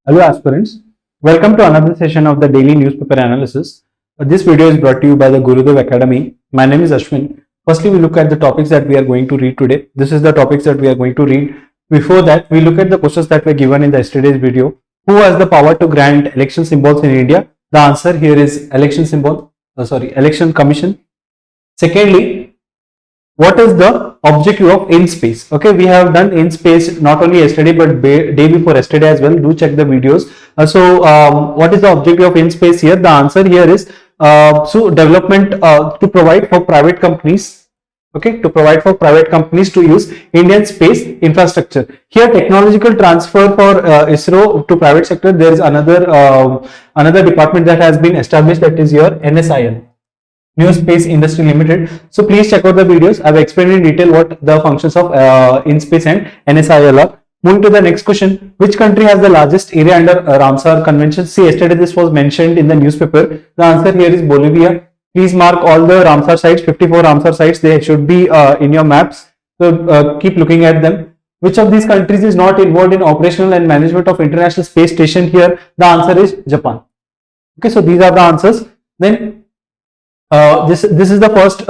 Hello aspirants, welcome to another session of the daily newspaper analysis. This video is brought to you by the Gurudev Academy. My name is Ashwin. Firstly, we look at the topics that we are going to read today. This is the topics that we are going to read. Before that, we look at the questions that were given in the yesterday's video. Who has the power to grant election symbols in India? The answer here is election commission. Secondly, what is the objective of InSpace? Okay, we have done InSpace not only yesterday but day before yesterday as well. Do check the videos. What is the objective of InSpace here? The answer here is development to provide for private companies. Okay, to provide for private companies to use Indian space infrastructure. Here, technological transfer for ISRO to private sector. There is another department that has been established, that is your NSIL. New Space Industry Limited. So please check out the videos. I've explained in detail what the functions of InSpace and NSIL are. Moving to the next question, which country has the largest area under Ramsar Convention? See, yesterday this was mentioned in the newspaper. The answer here is Bolivia. Please mark all the Ramsar sites, 54 Ramsar sites. They should be in your maps. So keep looking at them. Which of these countries is not involved in operational and management of International Space Station? Here, the answer is Japan. Okay, so these are the answers. Then this is the first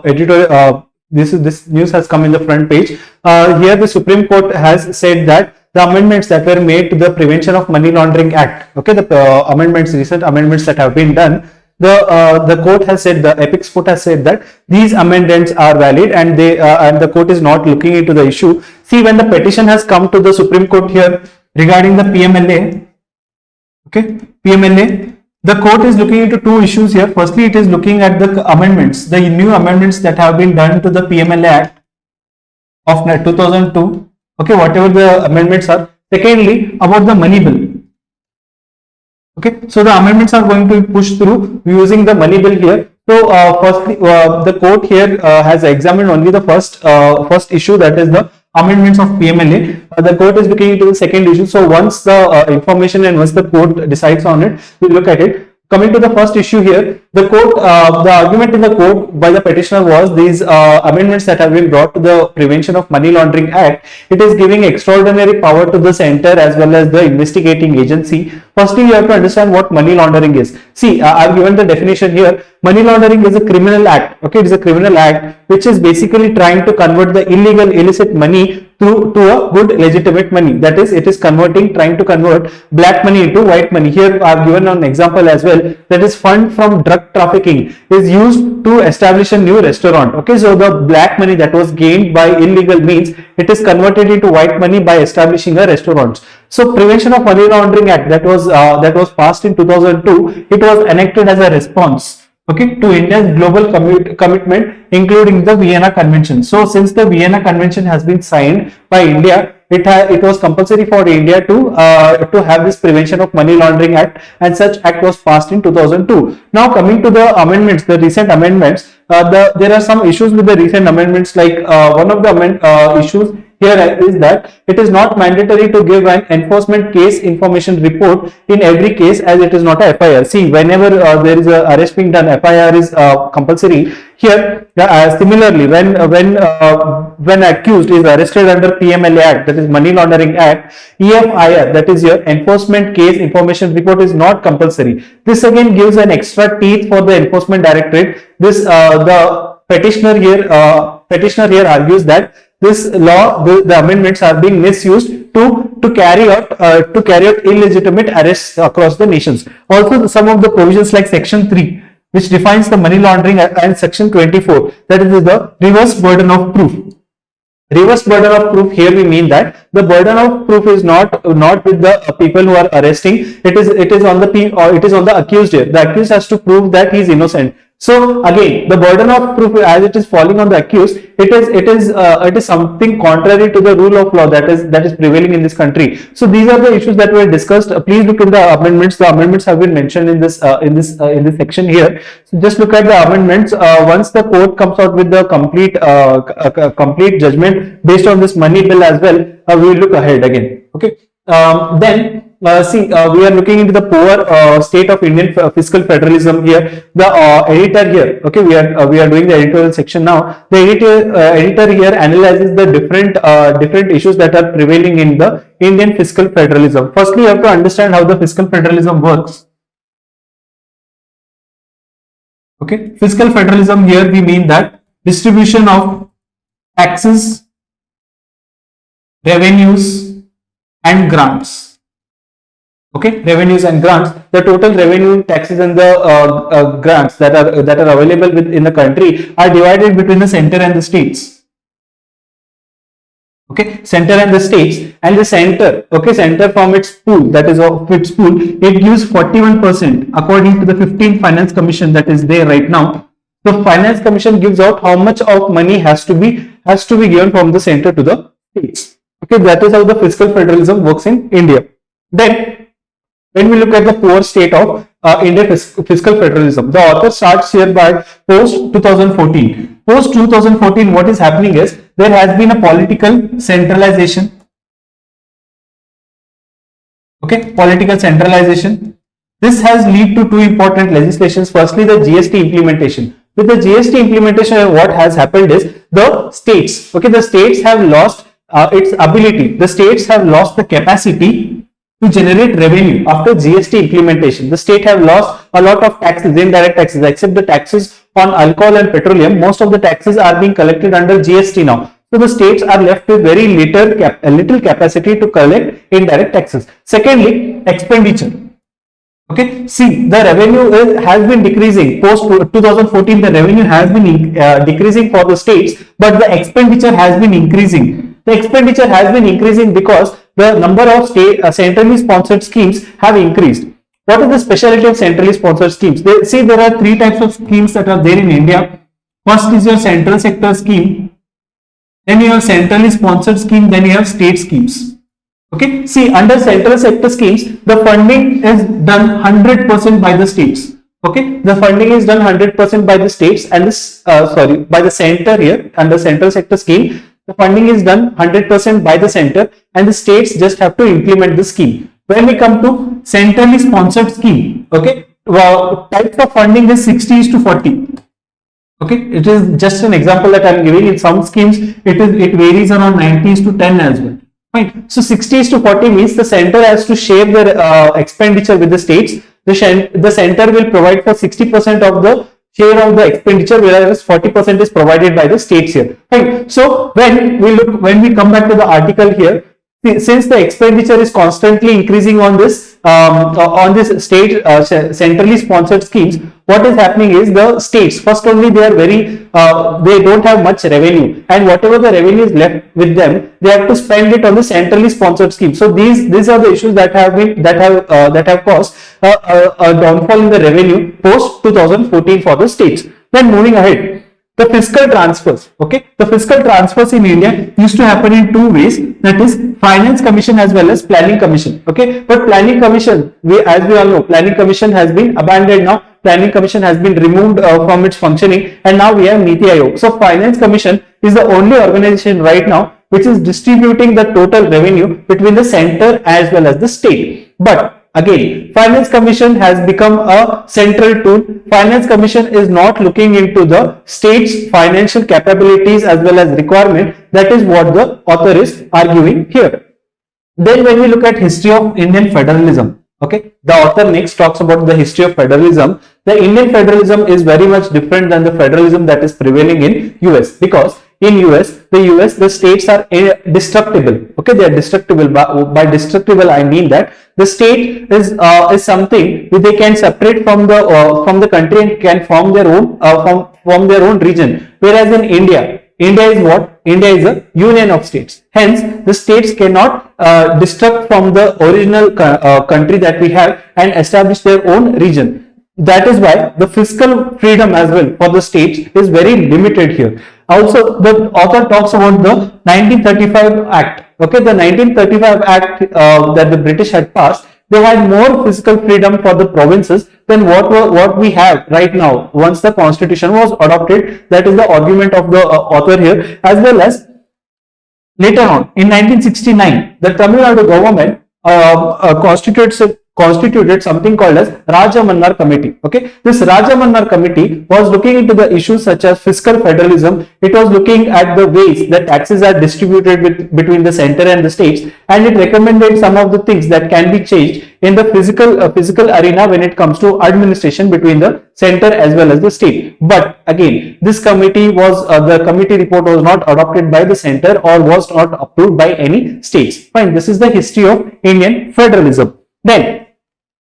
editorial. This news has come in the front page. Here the Supreme Court has said that the amendments that were made to the Prevention of Money Laundering Act, okay, the recent amendments that have been done, the court has said, the apex court has said that these amendments are valid, and the court is not looking into the issue. See, when the petition has come to the Supreme Court here regarding the PMLA, okay, PMLA. The court is looking into two issues here. Firstly, it is looking at the amendments, the new amendments that have been done to the PMLA Act of 2002. Okay, whatever the amendments are. Secondly, about the money bill. Okay, so the amendments are going to be pushed through using the money bill here. So, firstly, the court here has examined only the first issue, that is the amendments of PMLA. The court is looking into the second issue. So once the information and once the court decides on it, we look at it. Coming to the first issue here, the argument in the court by the petitioner was these amendments that have been brought to the Prevention of Money Laundering Act. It is giving extraordinary power to the center as well as the investigating agency. Firstly, you have to understand what money laundering is. See, I've given the definition here. Money laundering is a criminal act. Okay, it is a criminal act which is basically trying to convert the illegal, illicit money to a good, legitimate money. That is, it is trying to convert black money into white money. Here I've given an example as well. That is, fund from drug trafficking is used to establish a new restaurant. Okay, so the black money that was gained by illegal means, it is converted into white money by establishing a restaurant. So Prevention of Money Laundering Act that was passed in 2002. It was enacted as a response, okay, to India's global commitment, including the Vienna Convention. So since the Vienna Convention has been signed by India, it was compulsory for India to have this Prevention of Money Laundering Act, and such act was passed in 2002. Now coming to the amendments, the recent amendments, there are some issues with the recent amendments. Like one of the issues here is that it is not mandatory to give an enforcement case information report in every case, as it is not a FIR. See, whenever there is a arrest being done, FIR is compulsory. Here, similarly, when accused is arrested under PMLA Act, that is Money Laundering Act, EFIR, that is your enforcement case information report, is not compulsory. This again gives an extra teeth for the enforcement directorate. The petitioner here argues that this law, the amendments are being misused to carry out illegitimate arrests across the nations. Also, some of the provisions like Section 3, which defines the money laundering, and Section 24, that is the reverse burden of proof. Reverse burden of proof, here we mean that the burden of proof is not with the people who are arresting. It is on the accused here. The accused has to prove that he is innocent. So again, the burden of proof, as it is falling on the accused, it is something contrary to the rule of law that is prevailing in this country. So these are the issues that were discussed. Please look at the amendments. The amendments have been mentioned in this section here. So just look at the amendments. Once the court comes out with the complete judgment based on this money bill as well, we will look ahead again. Okay. Then we are looking into the poor state of Indian fiscal federalism here. The editor here, okay, we are doing the editorial section now. The editor here analyzes the different issues that are prevailing in the Indian fiscal federalism. Firstly, you have to understand how the fiscal federalism works. Okay, fiscal federalism here we mean that distribution of taxes, revenues and grants. Okay, revenues and grants, the total revenue, taxes and the grants that are available in the country are divided between the center and the states. Okay, center and the states, and the center, okay, center from its pool, that is of its pool, it gives 41% according to the 15th Finance Commission that is there right now. The Finance Commission gives out how much of money has to be given from the center to the states. Okay, that is how the fiscal federalism works in India. Then, when we look at the poor state of Indian fiscal federalism, the author starts here by post 2014. Post 2014, what is happening is there has been a political centralization. Okay, political centralization. This has led to two important legislations. Firstly, the GST implementation. With the GST implementation, what has happened is the states, okay, the states have lost its ability. The states have lost the capacity to generate revenue after GST implementation. The state have lost a lot of taxes, indirect taxes, except the taxes on alcohol and petroleum. Most of the taxes are being collected under GST now. So the states are left with very little capacity to collect indirect taxes. Secondly, expenditure. Okay, see, the revenue has been decreasing. Post 2014, the revenue has been decreasing for the states, but the expenditure has been increasing. The expenditure has been increasing because the number of state centrally sponsored schemes have increased. What is the specialty of centrally sponsored schemes? There are three types of schemes that are there in India. First is your central sector scheme, then you have centrally sponsored scheme, then you have state schemes. Okay, see, under central sector schemes, the funding is done 100% by the states. Okay, the funding is done 100% by the states and this, by the center here under central sector scheme. The funding is done 100% by the center and the states just have to implement the scheme. When we come to centrally sponsored scheme, okay, types of funding is 60:40. Okay, it is just an example that I am giving. In some schemes, it varies around 90:10 as well. Fine. So 60:40 means the center has to share their expenditure with the states. The center will provide for 60% of the share of the expenditure, whereas 40% is provided by the states here. Right. So when we come back to the article here, since the expenditure is constantly increasing on this state centrally sponsored schemes, what is happening is the states first only they don't have much revenue, and whatever the revenue is left with them, they have to spend it on the centrally sponsored scheme. So these are the issues that have caused a downfall in the revenue post 2014 for the states. Then moving ahead, the fiscal transfers. Okay, the fiscal transfers in India used to happen in two ways, that is Finance Commission as well as Planning Commission. Okay, but Planning Commission, as we all know, Planning Commission has been abandoned now. Planning Commission has been removed from its functioning, and now we have Niti Aayog. So Finance Commission is the only organization right now which is distributing the total revenue between the center as well as the state. But again, Finance Commission has become a central tool. Finance Commission is not looking into the state's financial capabilities as well as requirement. That is what the author is arguing here. Then when we look at history of Indian federalism, okay, the author next talks about the history of federalism. The Indian federalism is very much different than the federalism that is prevailing in US, because in US, the states are destructible. Okay, they are destructible. By destructible, I mean that the state is something that they can separate from the country and can form their own region. Whereas in India is what? India is a union of states. Hence, the states cannot destruct from the original country that we have and establish their own region. That is why the fiscal freedom as well for the states is very limited here. Also, the author talks about the 1935 Act. Okay, the 1935 Act that the British had passed, they had more fiscal freedom for the provinces than what we have right now once the constitution was adopted. That is the argument of the author here. As well as later on in 1969, the Tamil Nadu government constituted something called as Raja Mannar Committee. Okay, this Raja Mannar Committee was looking into the issues such as fiscal federalism. It was looking at the ways that taxes are distributed between the center and the states, and it recommended some of the things that can be changed in the physical arena when it comes to administration between the center as well as the state. But again, this committee was the committee report was not adopted by the center or was not approved by any states. Fine, this is the history of Indian federalism. Then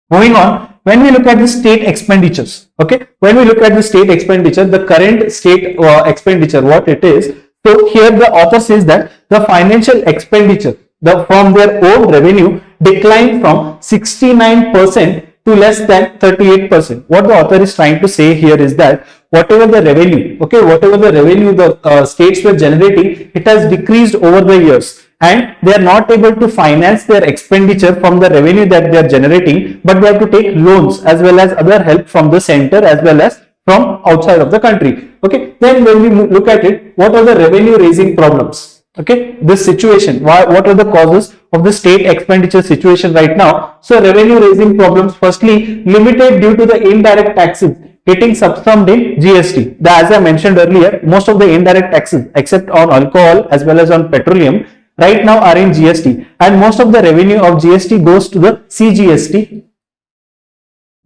moving on, when we look at the state expenditures, okay, when we look at the state expenditure, the current state expenditure, what it is. So here the author says that the financial expenditure from their own revenue declined from 69% to less than 38%. What the author is trying to say here is that whatever the revenue, okay, whatever the revenue the states were generating, it has decreased over the years, and they are not able to finance their expenditure from the revenue that they are generating, but they have to take loans as well as other help from the center as well as from outside of the country. Okay, then when we look at it, what are the revenue raising problems? Okay, this situation, what are the causes of the state expenditure situation right now? So revenue raising problems, firstly, limited due to the indirect taxes getting subsumed in GST. As I mentioned earlier, most of the indirect taxes except on alcohol as well as on petroleum right now are in GST, and most of the revenue of GST goes to the CGST.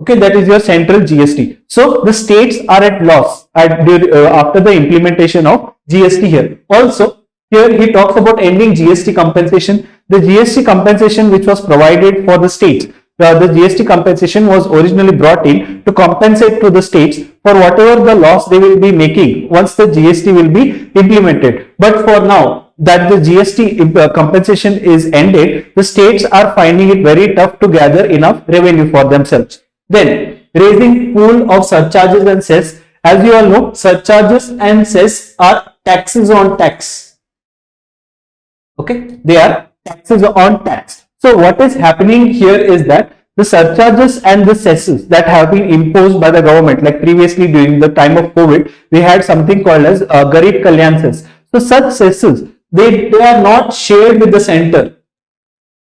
Okay, that is your central GST. So the states are at loss after the implementation of GST here. Also, here he talks about ending GST compensation. The GST compensation which was provided for the states, the GST compensation was originally brought in to compensate to the states for whatever the loss they will be making once the GST will be implemented. But for now that the GST compensation is ended, the states are finding it very tough to gather enough revenue for themselves. Then raising pool of surcharges and cess. As you all know, surcharges and cess are taxes on tax. Okay, they are taxes on tax. So what is happening here is that the surcharges and the cesses that have been imposed by the government, like previously during the time of COVID, we had something called as Garib Kalyan cess. So such cesses, they are not shared with the center.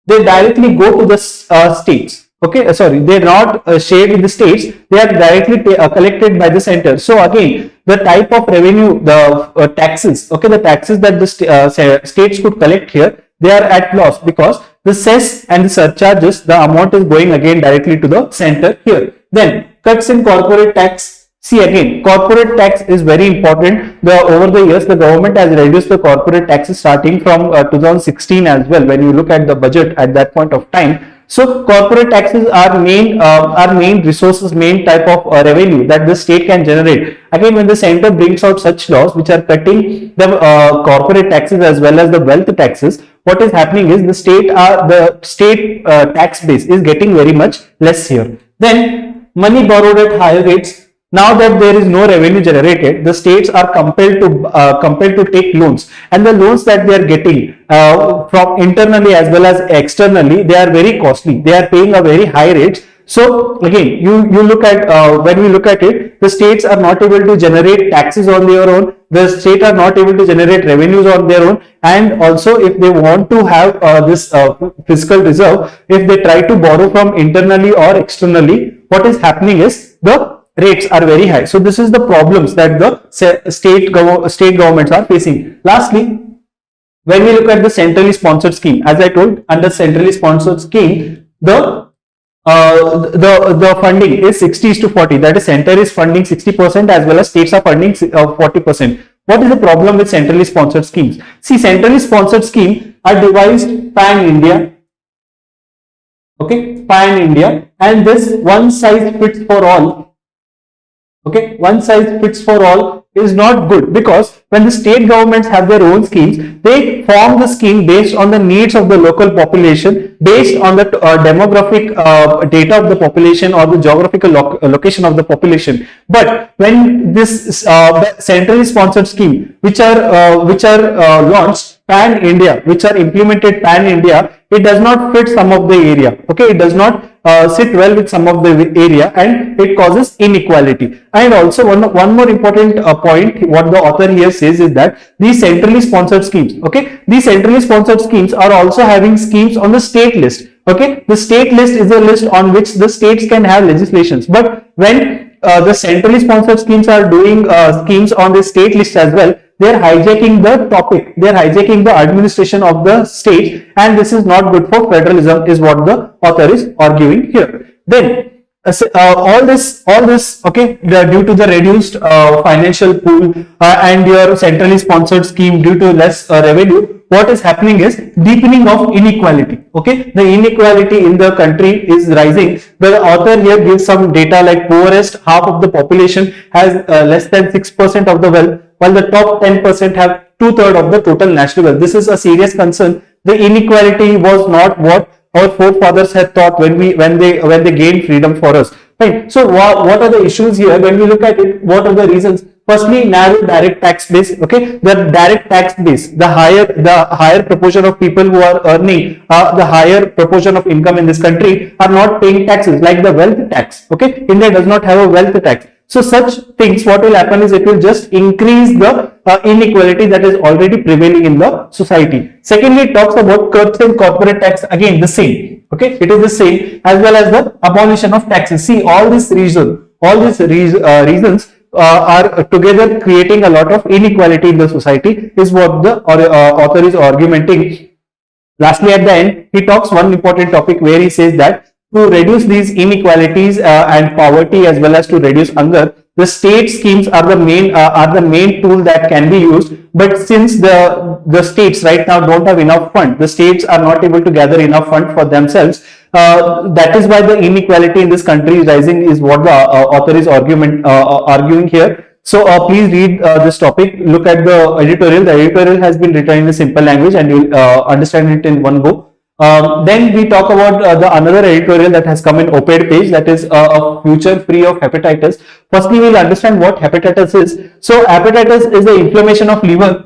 They directly go to the states. Okay, sorry, they are not shared with the states. They are directly collected by the center. So again, the type of revenue, the taxes, okay, the taxes that the states could collect here, they are at loss because the cess and the surcharges, the amount is going again directly to the center here. Then cuts in corporate tax. See, again, corporate tax is very important. Over the years, the government has reduced the corporate taxes starting from 2016 as well. When you look at the budget at that point of time, so corporate taxes are main resources, main type of revenue that the state can generate. Again, when the center brings out such laws which are cutting the corporate taxes as well as the wealth taxes, what is happening is the state tax base is getting very much less here. Then money borrowed at higher rates. Now that there is no revenue generated, the states are compelled to take loans, and the loans that they are getting from internally as well as externally, they are very costly. They are paying a very high rate. So again, you look at when we look at it, the states are not able to generate taxes on their own. The state are not able to generate revenues on their own, and also if they want to have this fiscal reserve, if they try to borrow from internally or externally, what is happening is the rates are very high. So this is the problems that the state governments are facing. Lastly, when we look at the centrally sponsored scheme, as I told, under centrally sponsored scheme, the funding is 60:40. That is, center is funding 60% as well as states are funding 40%. What is the problem with centrally sponsored schemes? See, centrally sponsored schemes are devised pan-India. Okay, pan-India, and this one size fits for all. Okay, one size fits for all is not good, because when the state governments have their own schemes, they form the scheme based on the needs of the local population, based on the demographic data of the population or the geographical location of the population. But when this centrally sponsored scheme, which are launched pan India, which are implemented pan India, it does not fit some of the area. Okay, it does not sit well with some of the area, and it causes inequality. And also one more important point, what the author here says is that these centrally sponsored schemes, okay, these centrally sponsored schemes are also having schemes on the state list. Okay, the state list is a list on which the states can have legislations, but when the centrally sponsored schemes are doing schemes on the state list as well, they are hijacking the topic, they are hijacking the administration of the state, and this is not good for federalism, is what the author is arguing here. Then all this, okay, due to the reduced financial pool and your centrally sponsored scheme due to less revenue, what is happening is deepening of inequality. Okay, the inequality in the country is rising. The author here gives some data like poorest half of the population has less than 6% of the wealth, while the top 10% have 2/3 of the total national wealth. This is a serious concern. The inequality was not what our forefathers had thought when they gained freedom for us. Right. So what are the issues here? When we look at it, what are the reasons? Firstly, narrow direct tax base. Okay, the direct tax base, the higher proportion of people who are earning the higher proportion of income in this country are not paying taxes, like the wealth tax. Okay, India does not have a wealth tax. So such things, what will happen is it will just increase the inequality that is already prevailing in the society. Secondly, it talks about curbs and corporate tax. Again, the same. Okay, it is the same, as well as the abolition of taxes. See, all these reasons are together creating a lot of inequality in the society, is what the author is arguing. Lastly, at the end, he talks one important topic where he says that to reduce these inequalities and poverty, as well as to reduce hunger, the state schemes are the main tool that can be used. But since the states right now don't have enough fund, the states are not able to gather enough fund for themselves. That is why the inequality in this country is rising, is what the author is arguing here. So please read this topic. Look at the editorial. The editorial has been written in a simple language, and you'll understand it in one go. Then we talk about the another editorial that has come in op-ed page, that is a future free of hepatitis. Firstly, we'll understand what hepatitis is. So hepatitis is the inflammation of liver.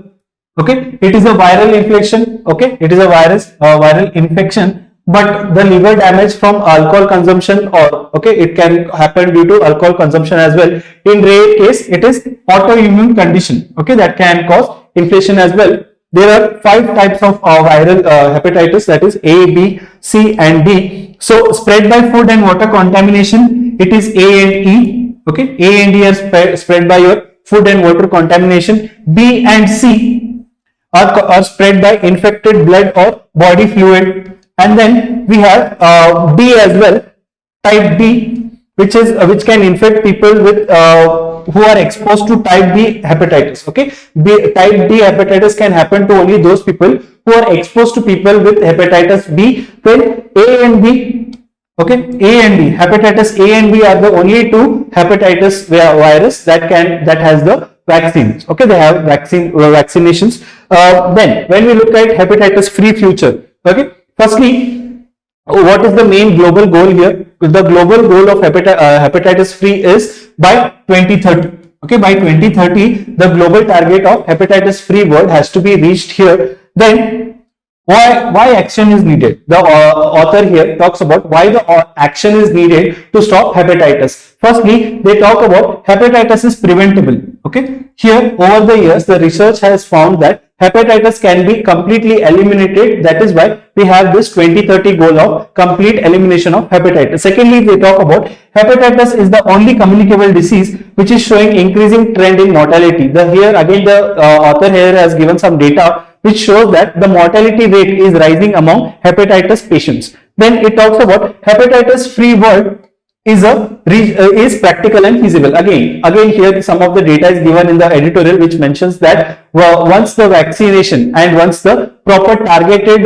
Okay, it is a viral infection. Okay, it is a viral infection. But the liver damage from alcohol consumption, or okay, it can happen due to alcohol consumption as well. In rare case, it is autoimmune condition. Okay, that can cause inflammation as well. There are 5 types of viral hepatitis, that is A, B, C and D. So spread by food and water contamination, it is A and E. Okay, A and E are spread by your food and water contamination. B and C are spread by infected blood or body fluid. And then we have D as well, type D, which can infect people with who are exposed to type B hepatitis. Okay, type D hepatitis can happen to only those people who are exposed to people with hepatitis B. Then A and B, okay, A and B, hepatitis A and B are the only 2 hepatitis virus that has the vaccines. Okay, they have vaccinations. Then when we look at hepatitis free future, okay, firstly, what is the main global goal here? The global goal of hepatitis free is by 2030. Okay, by 2030, the global target of hepatitis free world has to be reached here. Then why action is needed? The author here talks about why the action is needed to stop hepatitis. Firstly, they talk about hepatitis is preventable. Okay, here over the years, the research has found that hepatitis can be completely eliminated. That is why we have this 2030 goal of complete elimination of hepatitis. Secondly, they talk about hepatitis is the only communicable disease which is showing increasing trend in mortality. Here again, the author here has given some data which shows that the mortality rate is rising among hepatitis patients. Then it talks about hepatitis free world is practical and feasible. Again here some of the data is given in the editorial, which mentions that once the vaccination and once the proper targeted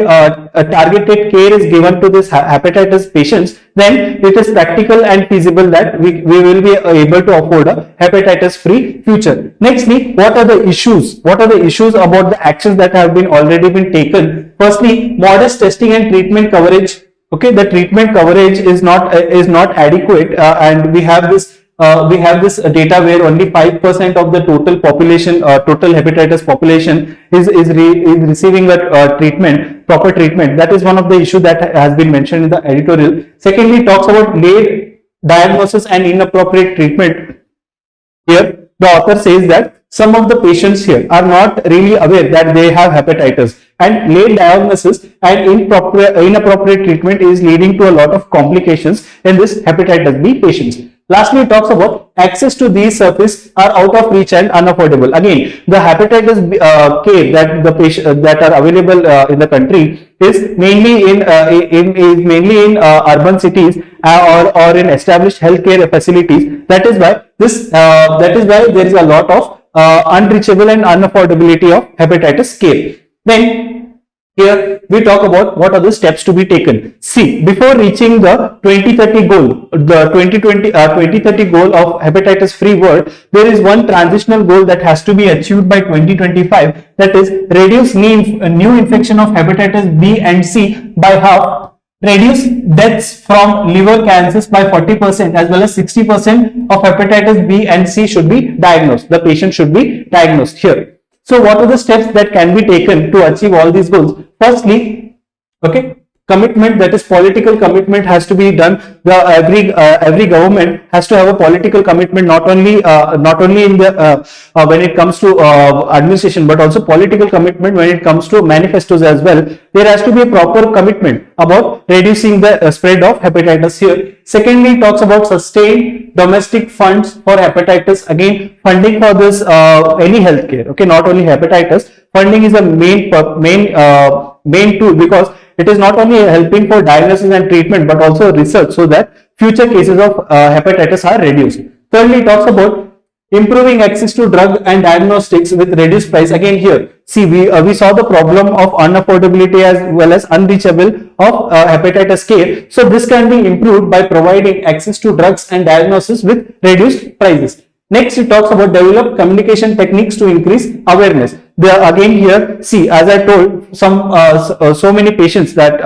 care is given to this hepatitis patients, then it is practical and feasible that we will be able to afford a hepatitis free future. Nextly, what are the issues about the actions that have already been taken? Firstly, modest testing and treatment coverage. Okay, the treatment coverage is not adequate, and we have this data where only 5% of the total population, total hepatitis population is receiving a proper treatment. That is one of the issues that has been mentioned in the editorial. Secondly, it talks about late diagnosis and inappropriate treatment. Here, the author says that some of the patients here are not really aware that they have hepatitis, and late diagnosis and inappropriate treatment is leading to a lot of complications in this hepatitis B patients. Lastly, it talks about access to these services are out of reach and unaffordable. Again, the hepatitis care that the patient that are available in the country is mainly in urban cities or in established healthcare facilities. That is why there is a lot of unreachable and unaffordability of hepatitis care. Then here we talk about what are the steps to be taken. See, before reaching the 2030 goal, the 2030 goal of hepatitis free world, there is one transitional goal that has to be achieved by 2025. That is, reduce new infection of hepatitis B and C by half, reduce deaths from liver cancers by 40%, as well as 60% of hepatitis B and C should be diagnosed. The patient should be diagnosed here. So what are the steps that can be taken to achieve all these goals? Firstly, okay, commitment, that is political commitment has to be done. Every government has to have a political commitment, not only in the when it comes to administration, but also political commitment when it comes to manifestos as well. There has to be a proper commitment about reducing the spread of hepatitis here. Secondly, it talks about sustained domestic funds for hepatitis. Again, funding for this any healthcare, okay, not only hepatitis. Funding is a main tool, because it is not only helping for diagnosis and treatment but also research, so that future cases of hepatitis are reduced. Thirdly, it talks about improving access to drug and diagnostics with reduced price. Again, here, see, we saw the problem of unaffordability as well as unreachable of hepatitis care. So this can be improved by providing access to drugs and diagnosis with reduced prices. Next, it talks about develop communication techniques to increase awareness. Again here, see, as I told, so many patients that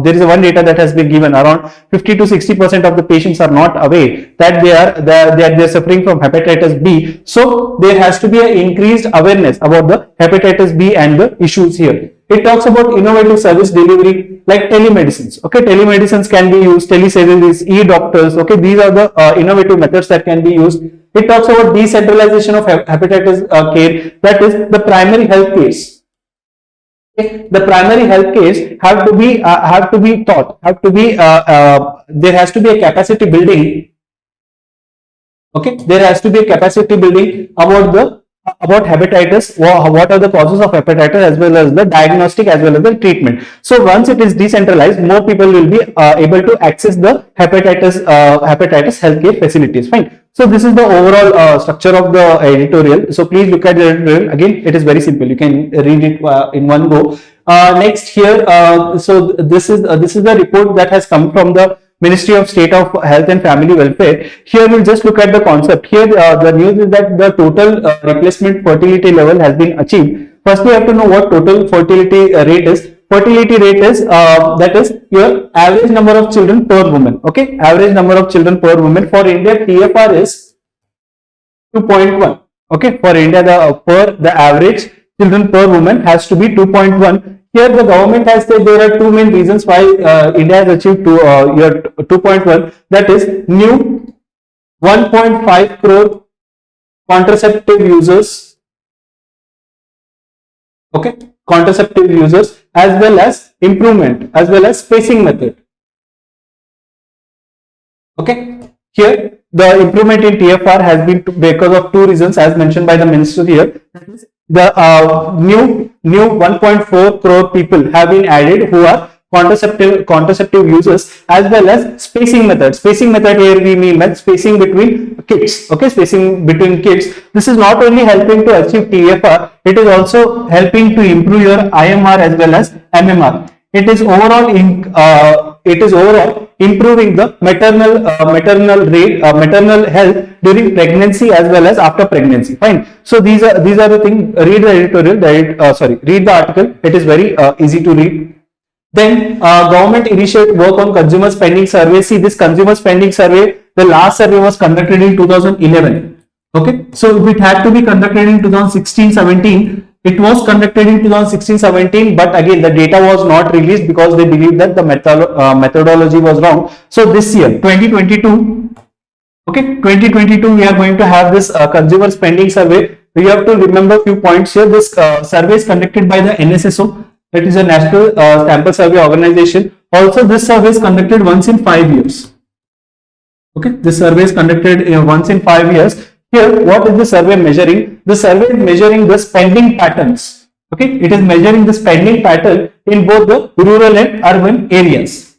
there is one data that has been given, around 50 to 60% of the patients are not aware that they are suffering from hepatitis B. So there has to be an increased awareness about the hepatitis B and the issues here. It talks about innovative service delivery like telemedicines. Okay, telemedicines can be used, telesurgeries, e-doctors. Okay, these are the innovative methods that can be used. It talks about decentralization of hepatitis care, that is the primary health case. Okay. The primary health case have to be taught, there has to be a capacity building. Okay, there has to be a capacity building about hepatitis, what are the causes of hepatitis, as well as the diagnostic as well as the treatment. So once it is decentralized, more people will be able to access the hepatitis healthcare facilities. Fine. So this is the overall structure of the editorial. So please look at the editorial. Again, it is very simple. You can read it in one go. Next here, so this is the report that has come from the Ministry of State of Health and Family Welfare. Here we'll just look at the concept. Here the news is that the total replacement fertility level has been achieved. First, we have to know what total fertility rate is. Fertility rate is that is your average number of children per woman. Okay, average number of children per woman. For India, TFR is 2.1. Okay, for India, the average children per woman has to be 2.1. Here the government has said there are two main reasons why India has achieved 2.1. That is new 1.5 crore contraceptive users. Okay, contraceptive users, as well as improvement, as well as spacing method. Okay, here the improvement in TFR has been because of two reasons, as mentioned by the minister here. The new 1.4 crore people have been added who are contraceptive users, as well as spacing method. Spacing method here we mean by spacing between kids. Okay, spacing between kids. This is not only helping to achieve TFR, it is also helping to improve your IMR as well as MMR. It is overall improving the maternal health during pregnancy as well as after pregnancy. Fine. So these are the things. Read the editorial. Read the article. It is very easy to read. Then government initiate work on consumer spending survey. See, this consumer spending survey, the last survey was conducted in 2011. Okay, so it had to be conducted in 2016-17. It was conducted in 2016-17, but again the data was not released because they believed that the methodology was wrong. So this year, 2022, okay, 2022, we are going to have this consumer spending survey. you have to remember few points here. This survey is conducted by the NSSO, that is a National Sample Survey Organization. Also, this survey is conducted once in 5 years. Okay, this survey is conducted once in 5 years. Here, what is the survey measuring? The survey is measuring the spending patterns. Okay, it is measuring the spending pattern in both the rural and urban areas.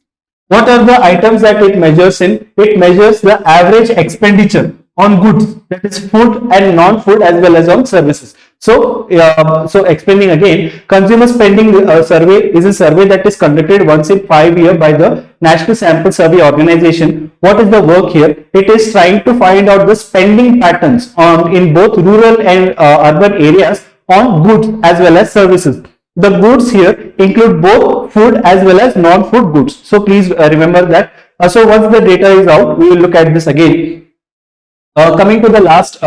What are the items that it measures in? It measures the average expenditure on goods, that is food and non-food, as well as on services. So, explaining again, consumer spending survey is a survey that is conducted once in 5 years by the National Sample Survey Organization. What is the work here? It is trying to find out the spending patterns in both rural and urban areas on goods as well as services. The goods here include both food as well as non-food goods. So please remember that. So once the data is out, we will look at this again. Coming to the last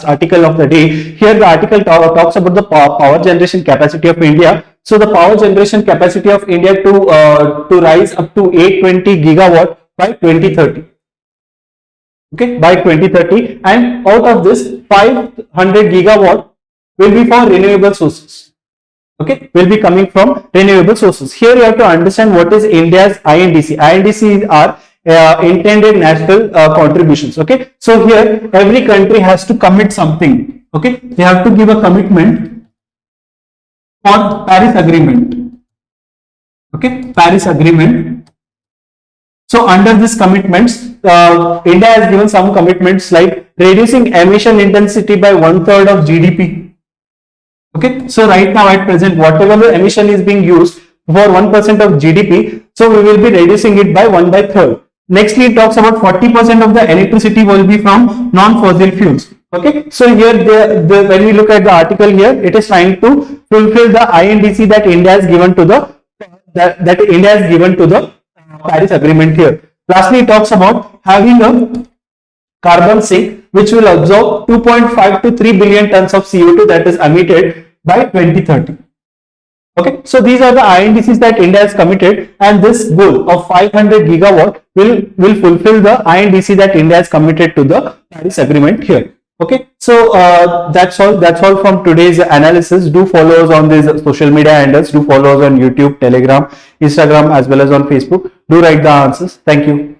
article of the day. Here the article talks about the power generation capacity of India. So the power generation capacity of India to rise up to 820 gigawatt by 2030. Okay, by 2030, and out of this 500 gigawatt will be for renewable sources. Okay, will be coming from renewable sources. Here you have to understand what is India's INDC. INDC are intended national contributions. Okay, so here every country has to commit something. Okay, they have to give a commitment for Paris Agreement. Okay, Paris Agreement. So under this commitments, India has given some commitments like reducing emission intensity by 1/3 of GDP. Okay, so right now at present, whatever the emission is being used for 1% of GDP, so we will be reducing it by 1/3. Next, it talks about 40% of the electricity will be from non-fossil fuels. Okay, so here when we look at the article here, it is trying to fulfill the INDC that India has given to the Paris Agreement here. Lastly, it talks about having a carbon sink which will absorb 2.5 to 3 billion tons of CO2 that is emitted by 2030. Okay, so these are the INDCs that India has committed, and this goal of 500 gigawatt will fulfill the INDC that India has committed to the Paris Agreement here. Okay, so that's all from today's analysis. Do follow us on these social media handles. Do follow us on YouTube, Telegram, Instagram, as well as on Facebook. Do write the answers. Thank you.